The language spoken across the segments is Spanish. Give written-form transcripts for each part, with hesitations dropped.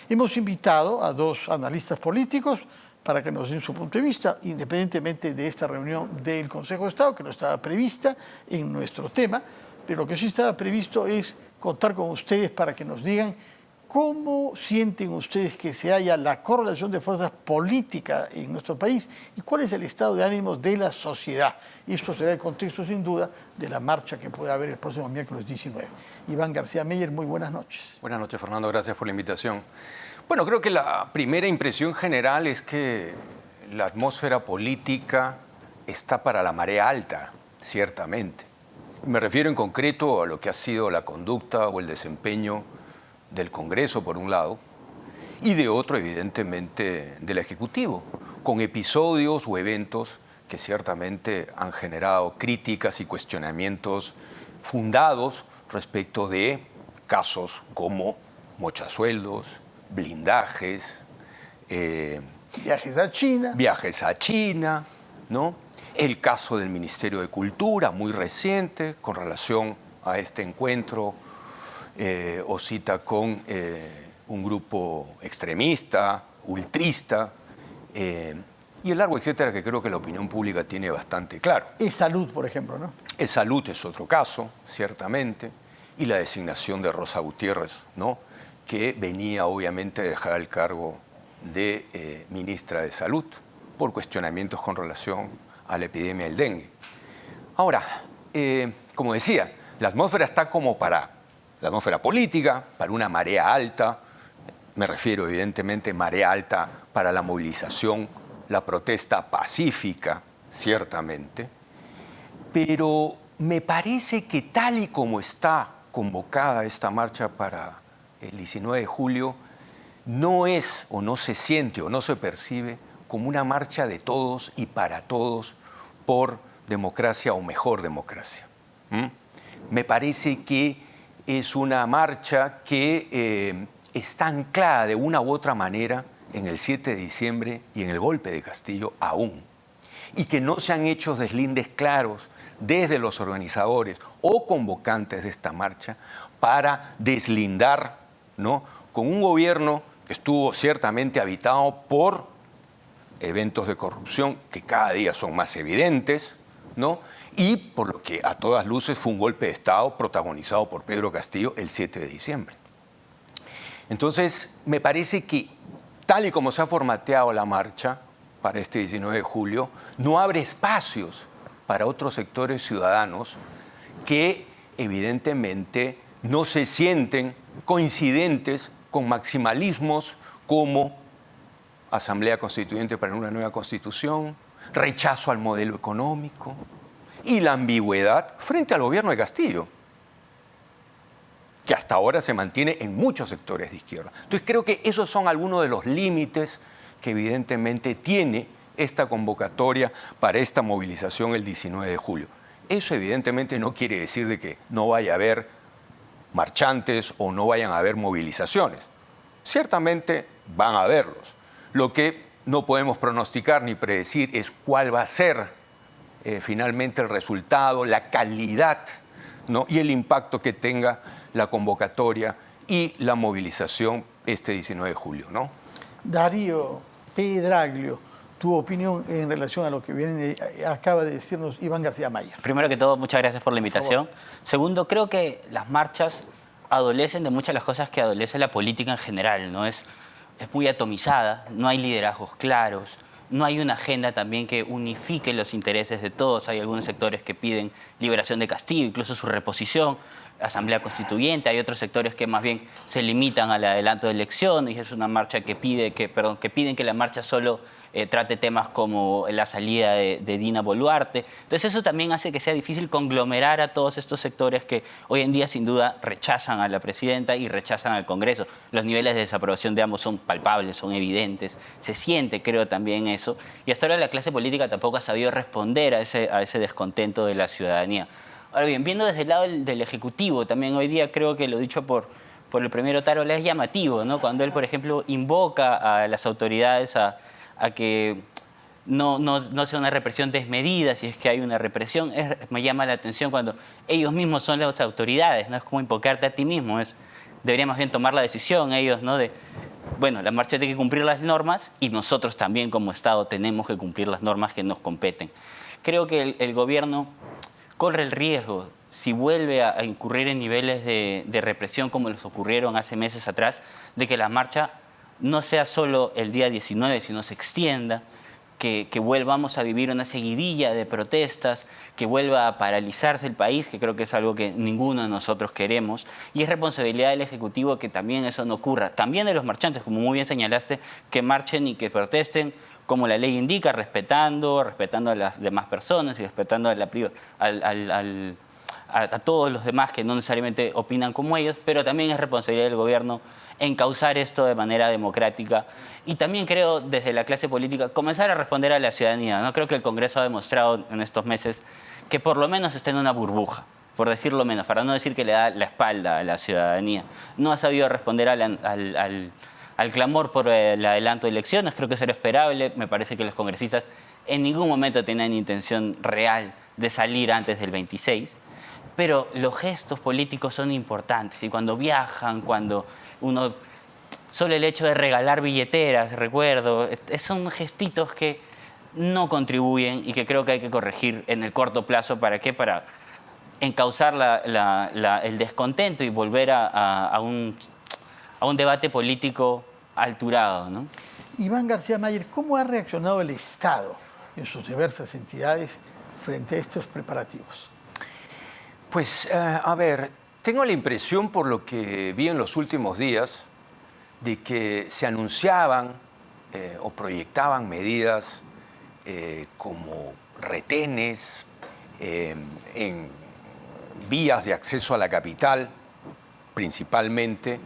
Hemos invitado a dos analistas políticos para que nos den su punto de vista, independientemente de esta reunión del Consejo de Estado, que no estaba prevista en nuestro tema, pero lo que sí estaba previsto es contar con ustedes para que nos digan cómo sienten ustedes que se halla la correlación de fuerzas políticas en nuestro país y cuál es el estado de ánimo de la sociedad. Y esto será el contexto, sin duda, de la marcha que puede haber el próximo miércoles 19. Iván García Meyer, muy buenas noches. Buenas noches, Fernando. Gracias por la invitación. Bueno, creo que la primera impresión general es que la atmósfera política está para la marea alta, ciertamente. Me refiero en concreto a lo que ha sido la conducta o el desempeño del Congreso, por un lado, y de otro, evidentemente, del Ejecutivo, con episodios o eventos que ciertamente han generado críticas y cuestionamientos fundados respecto de casos como mochasueldos, blindajes, viajes a China, ¿no? El caso del Ministerio de Cultura, muy reciente, con relación a este encuentro o cita con un grupo extremista, ultrista, y el largo etcétera que creo que la opinión pública tiene bastante claro. E-Salud, por ejemplo, ¿no? E-Salud es otro caso, ciertamente, y la designación de Rosa Gutiérrez, ¿no?, que venía obviamente a dejar el cargo de ministra de Salud por cuestionamientos con relación a la epidemia del dengue. Ahora, como decía, la atmósfera está como para la atmósfera política, para una marea alta, me refiero evidentemente a marea alta para la movilización, la protesta pacífica, ciertamente, pero me parece que tal y como está convocada esta marcha para el 19 de julio, no es o no se siente o no se percibe como una marcha de todos y para todos por democracia o mejor democracia. Me parece que es una marcha que está anclada de una u otra manera en el 7 de diciembre y en el golpe de Castillo aún, y que no se han hecho deslindes claros desde los organizadores o convocantes de esta marcha para deslindar, ¿no?, con un gobierno que estuvo ciertamente habitado por eventos de corrupción que cada día son más evidentes, ¿no?, y por lo que a todas luces fue un golpe de Estado protagonizado por Pedro Castillo el 7 de diciembre. Entonces, me parece que tal y como se ha formateado la marcha para este 19 de julio, no abre espacios para otros sectores ciudadanos que evidentemente no se sienten coincidentes con maximalismos como Asamblea Constituyente para una nueva Constitución, rechazo al modelo económico y la ambigüedad frente al gobierno de Castillo, que hasta ahora se mantiene en muchos sectores de izquierda. Entonces creo que esos son algunos de los límites que evidentemente tiene esta convocatoria para esta movilización el 19 de julio. Eso evidentemente no quiere decir de que no vaya a haber marchantes o no vayan a haber movilizaciones. Ciertamente van a haberlos. Lo que no podemos pronosticar ni predecir es cuál va a ser finalmente el resultado, la calidad, ¿no?, y el impacto que tenga la convocatoria y la movilización este 19 de julio, ¿no? Darío Pedraglio, tu opinión en relación a lo que acaba de decirnos Iván García Meyer. Primero que todo, muchas gracias por la invitación. Segundo, creo que las marchas adolecen de muchas de las cosas que adolece la política en general, ¿no? Es muy atomizada, no hay liderazgos claros, no hay una agenda también que unifique los intereses de todos. Hay algunos sectores que piden liberación de Castillo, incluso su reposición, Asamblea Constituyente. Hay otros sectores que más bien se limitan al adelanto de elecciones y es una marcha que piden que la marcha solo trate temas como la salida de Dina Boluarte. Entonces eso también hace que sea difícil conglomerar a todos estos sectores que hoy en día sin duda rechazan a la presidenta y rechazan al Congreso. Los niveles de desaprobación de ambos son palpables, son evidentes, se siente, creo, también eso. Y hasta ahora la clase política tampoco ha sabido responder a ese descontento de la ciudadanía. Ahora bien, viendo desde el lado del Ejecutivo, también hoy día creo que lo dicho por el primero Tarola es llamativo, ¿no? Cuando él, por ejemplo, invoca a las autoridades a que no sea una represión desmedida, si es que hay una represión. Me llama la atención cuando ellos mismos son las autoridades, no es como invocarte a ti mismo, deberían más bien tomar la decisión ellos, ¿no?, de bueno, la marcha tiene que cumplir las normas y nosotros también como Estado tenemos que cumplir las normas que nos competen. Creo que el gobierno corre el riesgo, si vuelve a incurrir en niveles de represión como les ocurrieron hace meses atrás, de que la marcha no sea solo el día 19, sino se extienda, que volvamos a vivir una seguidilla de protestas, que vuelva a paralizarse el país, que creo que es algo que ninguno de nosotros queremos, y es responsabilidad del Ejecutivo que también eso no ocurra, también de los marchantes, como muy bien señalaste, que marchen y que protesten como la ley indica, respetando a las demás personas y respetando a todos los demás que no necesariamente opinan como ellos, pero también es responsabilidad del gobierno encauzar esto de manera democrática y también creo desde la clase política comenzar a responder a la ciudadanía, ¿no? Creo que el Congreso ha demostrado en estos meses que por lo menos está en una burbuja, por decirlo menos, para no decir que le da la espalda a la ciudadanía. No ha sabido responder al clamor por el adelanto de elecciones, creo que eso era esperable, me parece que los congresistas en ningún momento tenían intención real de salir antes del 26, pero los gestos políticos son importantes y cuando viajan, cuando uno, solo el hecho de regalar billeteras, recuerdo, son gestitos que no contribuyen y que creo que hay que corregir en el corto plazo. ¿Para qué? Para encauzar el descontento y volver a un debate político alturado, ¿no? Iván García Mayer, ¿cómo ha reaccionado el Estado en sus diversas entidades frente a estos preparativos? Pues, a ver, tengo la impresión, por lo que vi en los últimos días, de que se anunciaban o proyectaban medidas como retenes en vías de acceso a la capital, principalmente,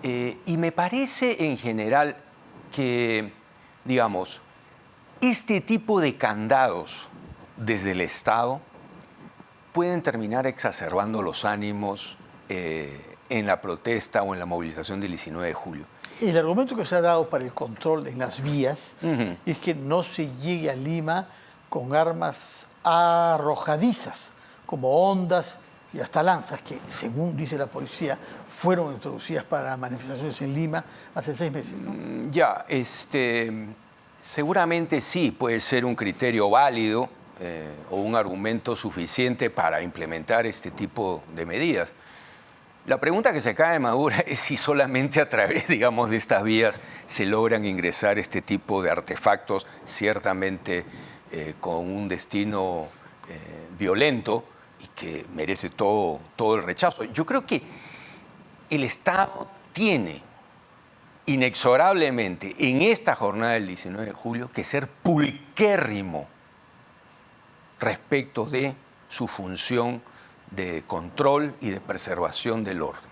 y me parece en general que, digamos, este tipo de candados desde el Estado pueden terminar exacerbando los ánimos en la protesta o en la movilización del 19 de julio. El argumento que se ha dado para el control en las vías es que no se llegue a Lima con armas arrojadizas, como ondas y hasta lanzas, que según dice la policía, fueron introducidas para manifestaciones en Lima hace 6 meses, ¿no? Ya, seguramente sí puede ser un criterio válido o un argumento suficiente para implementar este tipo de medidas. La pregunta que se cae madura es si solamente a través, digamos, de estas vías se logran ingresar este tipo de artefactos, ciertamente con un destino violento y que merece todo el rechazo. Yo creo que el Estado tiene inexorablemente en esta jornada del 19 de julio que ser pulquérrimo respecto de su función de control y de preservación del orden.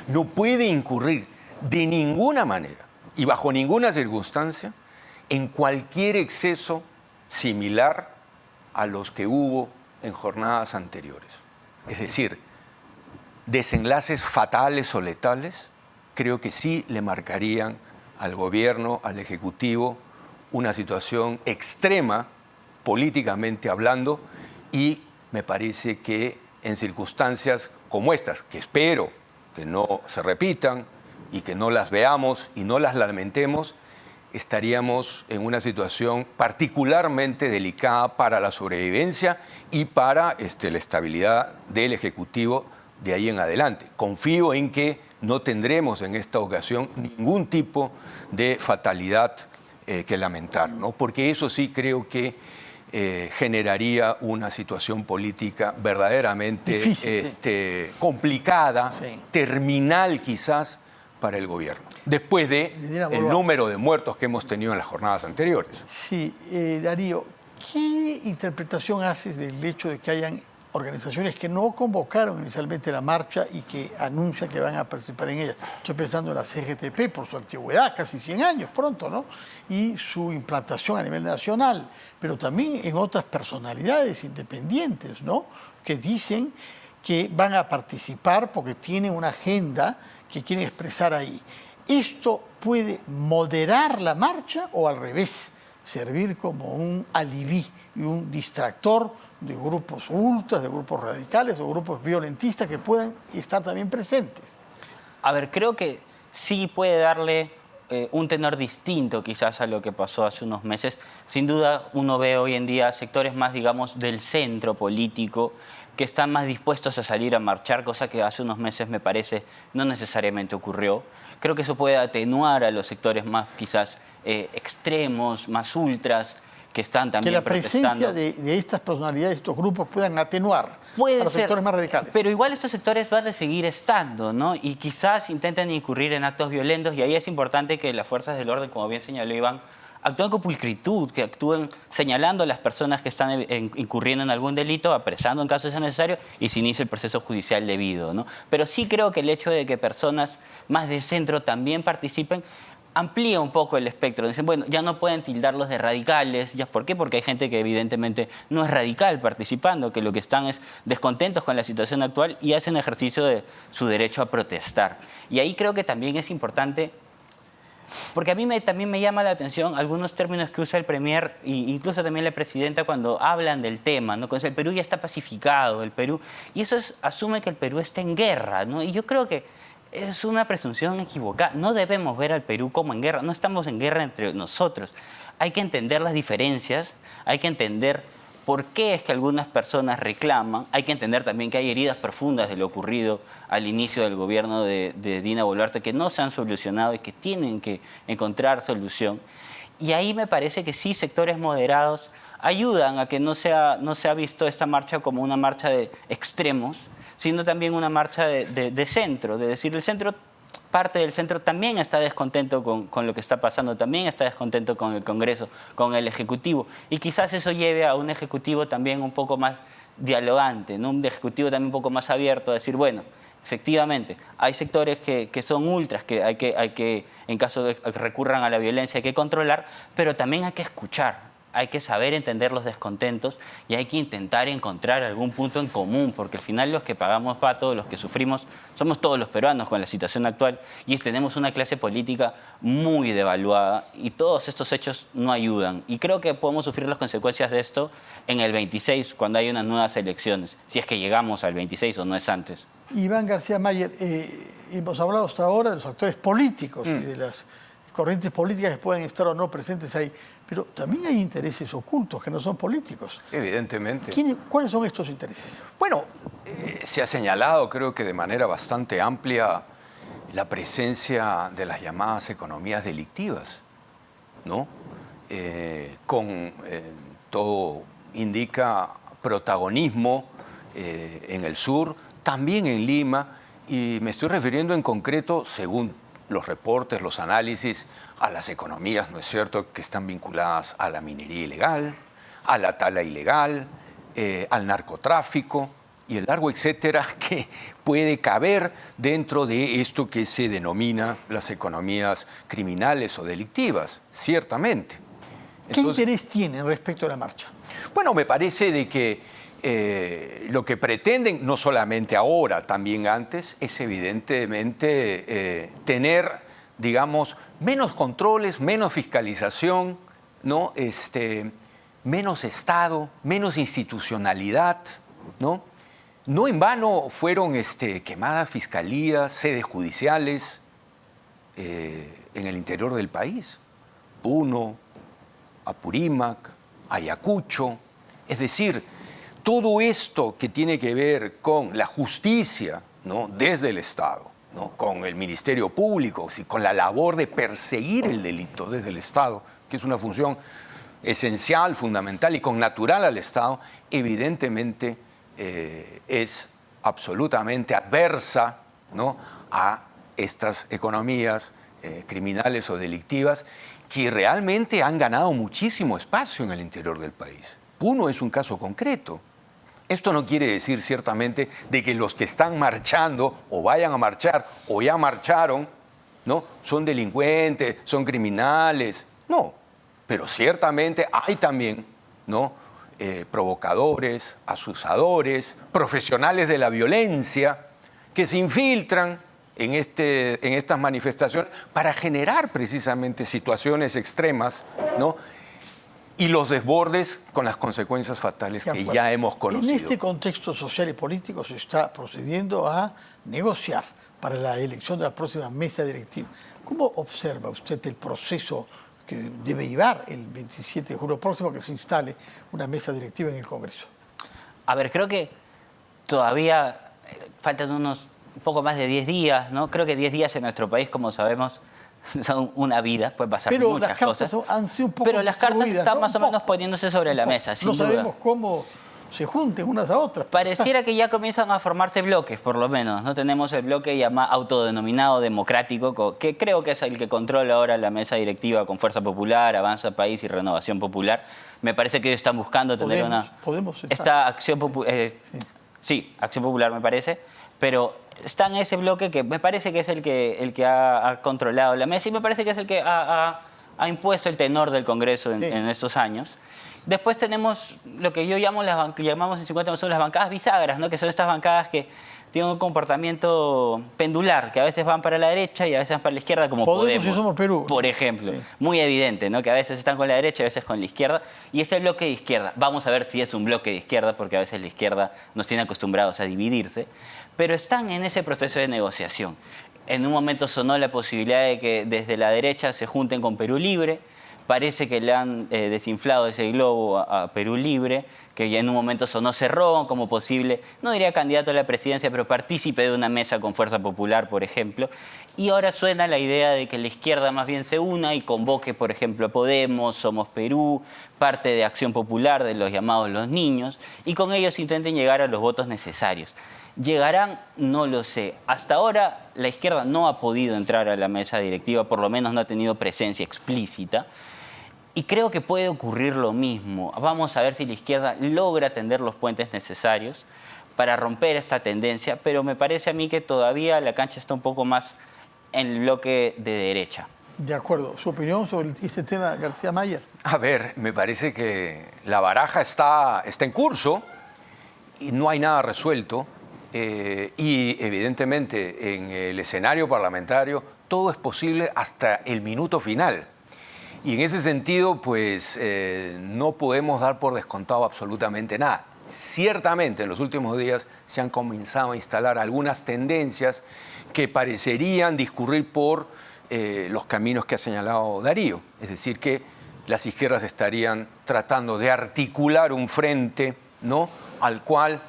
No puede incurrir de ninguna manera y bajo ninguna circunstancia en cualquier exceso similar a los que hubo en jornadas anteriores. Es decir, desenlaces fatales o letales, creo que sí le marcarían al gobierno, al Ejecutivo, una situación extrema políticamente hablando, y me parece que en circunstancias como estas, que espero que no se repitan y que no las veamos y no las lamentemos, estaríamos en una situación particularmente delicada para la sobrevivencia y para la estabilidad del Ejecutivo de ahí en adelante. Confío en que no tendremos en esta ocasión ningún tipo de fatalidad que lamentar, ¿no? Porque eso sí creo que generaría una situación política verdaderamente difícil, sí, complicada, sí, terminal quizás para el gobierno, después del número de muertos que hemos tenido en las jornadas anteriores. Sí, Darío, ¿qué interpretación haces del hecho de que hayan organizaciones que no convocaron inicialmente la marcha y que anuncian que van a participar en ella? Estoy pensando en la CGTP por su antigüedad, casi 100 años pronto, ¿no? Y su implantación a nivel nacional, pero también en otras personalidades independientes, ¿no? Que dicen que van a participar porque tienen una agenda que quieren expresar ahí. ¿Esto puede moderar la marcha o al revés, servir como un alibi y un distractor de grupos ultras, de grupos radicales, de grupos violentistas que puedan estar también presentes? A ver, creo que sí puede darle un tenor distinto quizás a lo que pasó hace unos meses. Sin duda uno ve hoy en día sectores más, digamos, del centro político que están más dispuestos a salir a marchar, cosa que hace unos meses me parece no necesariamente ocurrió. Creo que eso puede atenuar a los sectores más quizás extremos, más ultras, que están también protestando. Que la presencia de estas personalidades, estos grupos, puedan atenuar a los sectores más radicales. Pero igual estos sectores van a seguir estando, ¿no? Y quizás intenten incurrir en actos violentos, y ahí es importante que las fuerzas del orden, como bien señaló Iván, actúen con pulcritud, que actúen señalando a las personas que están incurriendo en algún delito, apresando en caso sea necesario, y se inicie el proceso judicial debido, ¿no? Pero sí creo que el hecho de que personas más de centro también participen amplía un poco el espectro. Dicen, bueno, ya no pueden tildarlos de radicales. ¿Ya por qué? Porque hay gente que evidentemente no es radical participando, que lo que están es descontentos con la situación actual y hacen ejercicio de su derecho a protestar. Y ahí creo que también es importante, porque a mí también me llama la atención algunos términos que usa el Premier e incluso también la Presidenta cuando hablan del tema, ¿no? Cuando el Perú ya está pacificado, el Perú... Y eso asume que el Perú está en guerra, ¿no? Y yo creo que es una presunción equivocada. No debemos ver al Perú como en guerra. No estamos en guerra entre nosotros. Hay que entender las diferencias, hay que entender por qué es que algunas personas reclaman. Hay que entender también que hay heridas profundas de lo ocurrido al inicio del gobierno de Dina Boluarte que no se han solucionado y que tienen que encontrar solución. Y ahí me parece que sí, sectores moderados ayudan a que no sea visto esta marcha como una marcha de extremos, sino también una marcha de centro, de decir, parte del centro también está descontento con lo que está pasando, también está descontento con el Congreso, con el Ejecutivo. Y quizás eso lleve a un Ejecutivo también un poco más dialogante, ¿no? Un Ejecutivo también un poco más abierto a decir, bueno, efectivamente, hay sectores que son ultras, que hay que, en caso de que recurran a la violencia, hay que controlar, pero también hay que escuchar. Hay que saber entender los descontentos y hay que intentar encontrar algún punto en común, porque al final los que pagamos pato, los que sufrimos, somos todos los peruanos con la situación actual y tenemos una clase política muy devaluada y todos estos hechos no ayudan. Y creo que podemos sufrir las consecuencias de esto en el 26, cuando hay unas nuevas elecciones, si es que llegamos al 26 o no es antes. Iván García Mayer, hemos hablado hasta ahora de los actores políticos y de las corrientes políticas que pueden estar o no presentes ahí, pero también hay intereses ocultos que no son políticos. Evidentemente. ¿Cuáles son estos intereses? Bueno, se ha señalado, creo que de manera bastante amplia, la presencia de las llamadas economías delictivas, ¿no? Todo indica protagonismo en el sur, también en Lima, y me estoy refiriendo en concreto, según los reportes, los análisis, a las economías, ¿no es cierto?, que están vinculadas a la minería ilegal, a la tala ilegal, al narcotráfico y el largo etcétera que puede caber dentro de esto que se denomina las economías criminales o delictivas, ciertamente. ¿Qué interés tienen respecto a la marcha? Bueno, me parece de que lo que pretenden, no solamente ahora, también antes, es evidentemente tener, digamos, menos controles, menos fiscalización, ¿no? Menos Estado, menos institucionalidad, ¿no? No en vano fueron quemadas fiscalías, sedes judiciales en el interior del país. Puno, Apurímac, Ayacucho. Es decir, todo esto que tiene que ver con la justicia, ¿no?, desde el Estado, ¿no?, con el Ministerio Público, con la labor de perseguir el delito desde el Estado, que es una función esencial, fundamental y connatural al Estado, evidentemente es absolutamente adversa, ¿no?, a estas economías criminales o delictivas que realmente han ganado muchísimo espacio en el interior del país. Puno es un caso concreto. Esto no quiere decir ciertamente de que los que están marchando o vayan a marchar o ya marcharon, ¿no?, son delincuentes, son criminales. No, pero ciertamente hay también, ¿no?, provocadores, asusadores, profesionales de la violencia que se infiltran en estas manifestaciones para generar precisamente situaciones extremas, ¿no?, y los desbordes con las consecuencias fatales que ya hemos conocido. En este contexto social y político se está procediendo a negociar para la elección de la próxima mesa directiva. ¿Cómo observa usted el proceso que debe llevar el 27 de julio próximo que se instale una mesa directiva en el Congreso? A ver, creo que todavía faltan un poco más de 10 días, ¿no? Creo que 10 días en nuestro país, como sabemos, son una vida, pueden pasar Pero muchas las cartas cosas. han sido un poco Pero las cartas distribuidas, están ¿no? más o Un poco, menos poniéndose sobre la mesa, sin no duda. sabemos cómo se junten unas a otras. Pareciera que ya comienzan a formarse bloques, por lo menos. No tenemos el bloque autodenominado democrático, que creo que es el que controla ahora la mesa directiva con Fuerza Popular, Avanza País y Renovación Popular. Me parece que ellos están buscando tener esta acción popular. Sí, Acción Popular me parece, pero está en ese bloque que me parece que es el que ha controlado la mesa y me parece que es el que ha impuesto el tenor del Congreso en estos años. Después tenemos lo que yo llamamos en 50 son las bancadas bisagras, ¿no? Que son estas bancadas que tienen un comportamiento pendular, que a veces van para la derecha y a veces van para la izquierda, como Podemos y Somos Perú, por ejemplo. Sí. Muy evidente, ¿no? Que a veces están con la derecha y a veces con la izquierda. Y este bloque de izquierda, vamos a ver si es un bloque de izquierda, porque a veces la izquierda nos tiene acostumbrados a dividirse, pero están en ese proceso de negociación. En un momento sonó la posibilidad de que desde la derecha se junten con Perú Libre. Parece que le han desinflado ese globo a Perú Libre, que ya en un momento sonó Cerrón como posible, no diría candidato a la presidencia, pero partícipe de una mesa con Fuerza Popular, por ejemplo. Y ahora suena la idea de que la izquierda más bien se una y convoque, por ejemplo, Podemos, Somos Perú, parte de Acción Popular, de los llamados Los Niños, y con ellos intenten llegar a los votos necesarios. ¿Llegarán? No lo sé. Hasta ahora la izquierda no ha podido entrar a la mesa directiva, por lo menos no ha tenido presencia explícita. Y creo que puede ocurrir lo mismo. Vamos a ver si la izquierda logra tender los puentes necesarios para romper esta tendencia, pero me parece a mí que todavía la cancha está un poco más en el bloque de derecha. De acuerdo. ¿Su opinión sobre este tema, García Mayer? A ver, me parece que la baraja está en curso y no hay nada resuelto. Y evidentemente en el escenario parlamentario todo es posible hasta el minuto final. Y en ese sentido, pues, no podemos dar por descontado absolutamente nada. Ciertamente, en los últimos días se han comenzado a instalar algunas tendencias que parecerían discurrir por los caminos que ha señalado Darío. Es decir, que las izquierdas estarían tratando de articular un frente, ¿no?, al cual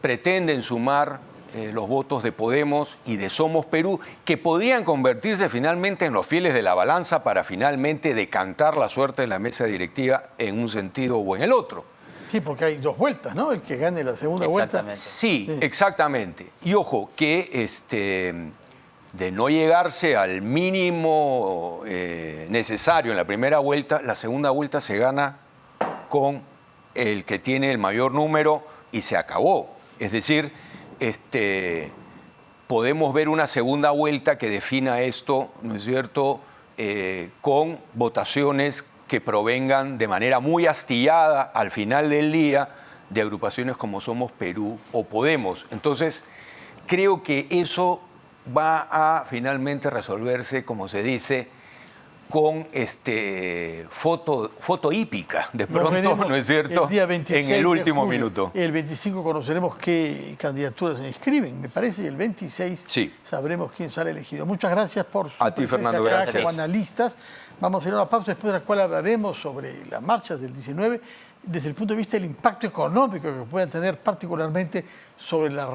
pretenden sumar los votos de Podemos y de Somos Perú, que podrían convertirse finalmente en los fieles de la balanza para finalmente decantar la suerte de la mesa directiva en un sentido o en el otro. Sí, porque hay dos vueltas, ¿no? El que gane la segunda vuelta. Sí, exactamente. Y ojo, que de no llegarse al mínimo necesario en la primera vuelta, la segunda vuelta se gana con el que tiene el mayor número y se acabó. Es decir, podemos ver una segunda vuelta que defina esto, ¿no es cierto?, con votaciones que provengan de manera muy astillada al final del día de agrupaciones como Somos Perú o Podemos. Entonces, creo que eso va a finalmente resolverse, como se dice, con foto hípica, de pronto, ¿no es cierto?, el día 26 en el último de julio. minuto. El 25 conoceremos qué candidaturas se inscriben, me parece, y el 26 sabremos quién sale elegido. Muchas gracias por su presencia. A ti, Fernando, gracias. Como analistas. Vamos a ir a una pausa, después de la cual hablaremos sobre las marchas del 19, desde el punto de vista del impacto económico que puedan tener, particularmente sobre la